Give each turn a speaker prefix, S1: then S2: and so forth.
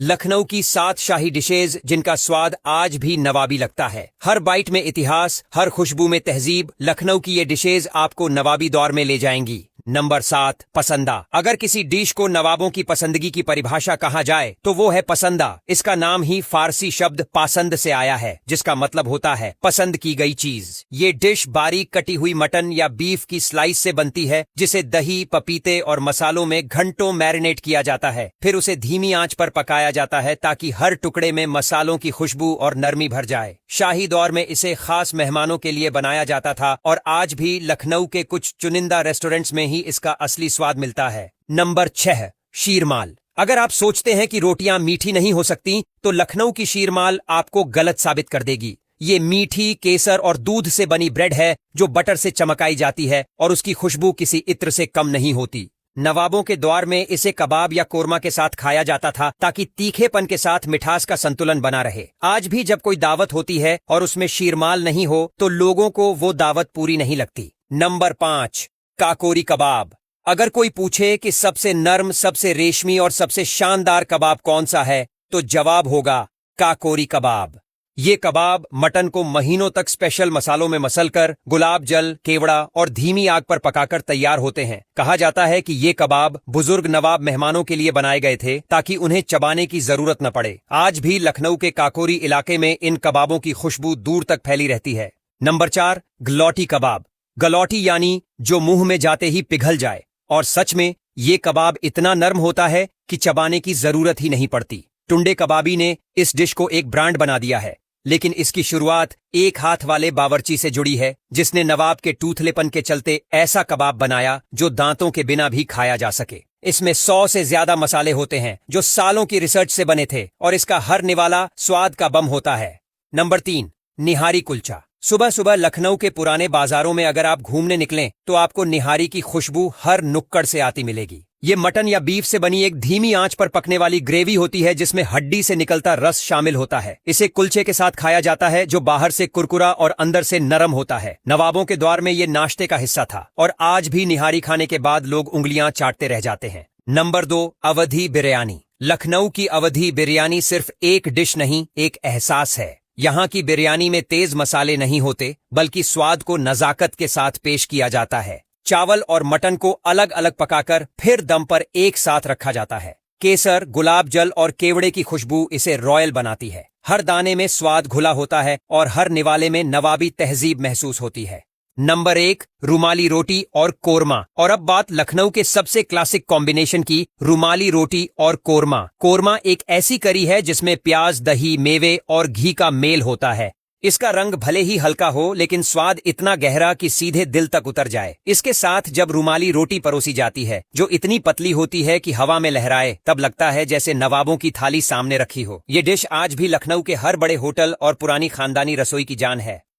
S1: लखनऊ की 7 शाही डिशेज जिनका स्वाद आज भी नवाबी लगता है। हर बाइट में इतिहास, हर खुशबू में तहजीब। लखनऊ की ये डिशेज आपको नवाबी दौर में ले जाएंगी। नंबर 7, पसंदा। अगर किसी डिश को नवाबों की पसंदगी की परिभाषा कहा जाए तो वो है पसंदा। इसका नाम ही फारसी शब्द पासंद से आया है, जिसका मतलब होता है पसंद की गई चीज। ये डिश बारीक कटी हुई मटन या बीफ की स्लाइस से बनती है, जिसे दही, पपीते और मसालों में घंटों मैरिनेट किया जाता है। फिर उसे धीमी आंच पर पकाया जाता है ताकि हर टुकड़े में मसालों की खुशबू और नरमी भर जाए। शाही दौर में इसे खास मेहमानों के लिए बनाया जाता था और आज भी लखनऊ के कुछ चुनिंदा रेस्टोरेंट्स में ही इसका असली स्वाद मिलता है। नंबर 6, शीरमाल। अगर आप सोचते हैं कि रोटियां मीठी नहीं हो सकती, तो लखनऊ की शीरमाल आपको गलत साबित कर देगी। ये मीठी, केसर और दूध से बनी ब्रेड है जो बटर से चमकाई जाती है और उसकी खुशबू किसी इत्र से कम नहीं होती। नवाबों के दौर में इसे कबाब या कोरमा के साथ खाया जाता था ताकि तीखेपन के साथ मिठास का संतुलन बना रहे। आज भी जब कोई दावत होती है और उसमें शीरमाल नहीं हो तो लोगों को वो दावत पूरी नहीं लगती। नंबर 5, काकोरी कबाब। अगर कोई पूछे कि सबसे नर्म, सबसे रेशमी और सबसे शानदार कबाब कौन सा है, तो जवाब होगा काकोरी कबाब। ये कबाब मटन को महीनों तक स्पेशल मसालों में मसलकर गुलाब जल, केवड़ा और धीमी आग पर पकाकर तैयार होते हैं। कहा जाता है कि ये कबाब बुजुर्ग नवाब मेहमानों के लिए बनाए गए थे ताकि उन्हें चबाने की जरूरत न पड़े। आज भी लखनऊ के काकोरी इलाके में इन कबाबों की खुशबू दूर तक फैली रहती है। नंबर 4, गलौटी कबाब। गलौटी यानी जो मुंह में जाते ही पिघल जाए, और सच में ये कबाब इतना नर्म होता है कि चबाने की जरूरत ही नहीं पड़ती। टुंडे कबाबी ने इस डिश को एक ब्रांड बना दिया है, लेकिन इसकी शुरुआत एक हाथ वाले बावर्ची से जुड़ी है, जिसने नवाब के टूथलेपन के चलते ऐसा कबाब बनाया जो दांतों के बिना भी खाया जा सके। इसमें 100 से ज्यादा मसाले होते हैं जो सालों की रिसर्च से बने थे, और इसका हर निवाला स्वाद का बम होता है। नंबर 3, निहारी कुलचा। सुबह सुबह लखनऊ के पुराने बाजारों में अगर आप घूमने निकलें तो आपको निहारी की खुशबू हर नुक्कड़ से आती मिलेगी। ये मटन या बीफ से बनी एक धीमी आंच पर पकने वाली ग्रेवी होती है जिसमें हड्डी से निकलता रस शामिल होता है। इसे कुलचे के साथ खाया जाता है जो बाहर से कुरकुरा और अंदर से नरम होता है। नवाबों के दौर में ये नाश्ते का हिस्सा था और आज भी निहारी खाने के बाद लोग उंगलियां चाटते रह जाते हैं। नंबर 2, अवधी बिरयानी। लखनऊ की अवधी बिरयानी सिर्फ एक डिश नहीं, एक एहसास है। यहाँ की बिरयानी में तेज मसाले नहीं होते, बल्कि स्वाद को नजाकत के साथ पेश किया जाता है। चावल और मटन को अलग अलग पकाकर फिर दम पर एक साथ रखा जाता है। केसर, गुलाब जल और केवड़े की खुशबू इसे रॉयल बनाती है। हर दाने में स्वाद घुला होता है और हर निवाले में नवाबी तहजीब महसूस होती है। नंबर 1, रुमाली रोटी और कोरमा। और अब बात लखनऊ के सबसे क्लासिक कॉम्बिनेशन की, रुमाली रोटी और कोरमा। कोरमा एक ऐसी करी है जिसमें प्याज, दही, मेवे और घी का मेल होता है। इसका रंग भले ही हल्का हो, लेकिन स्वाद इतना गहरा कि सीधे दिल तक उतर जाए। इसके साथ जब रुमाली रोटी परोसी जाती है, जो इतनी पतली होती है कि हवा में लहराए, तब लगता है जैसे नवाबों की थाली सामने रखी हो। ये डिश आज भी लखनऊ के हर बड़े होटल और पुरानी खानदानी रसोई की जान है।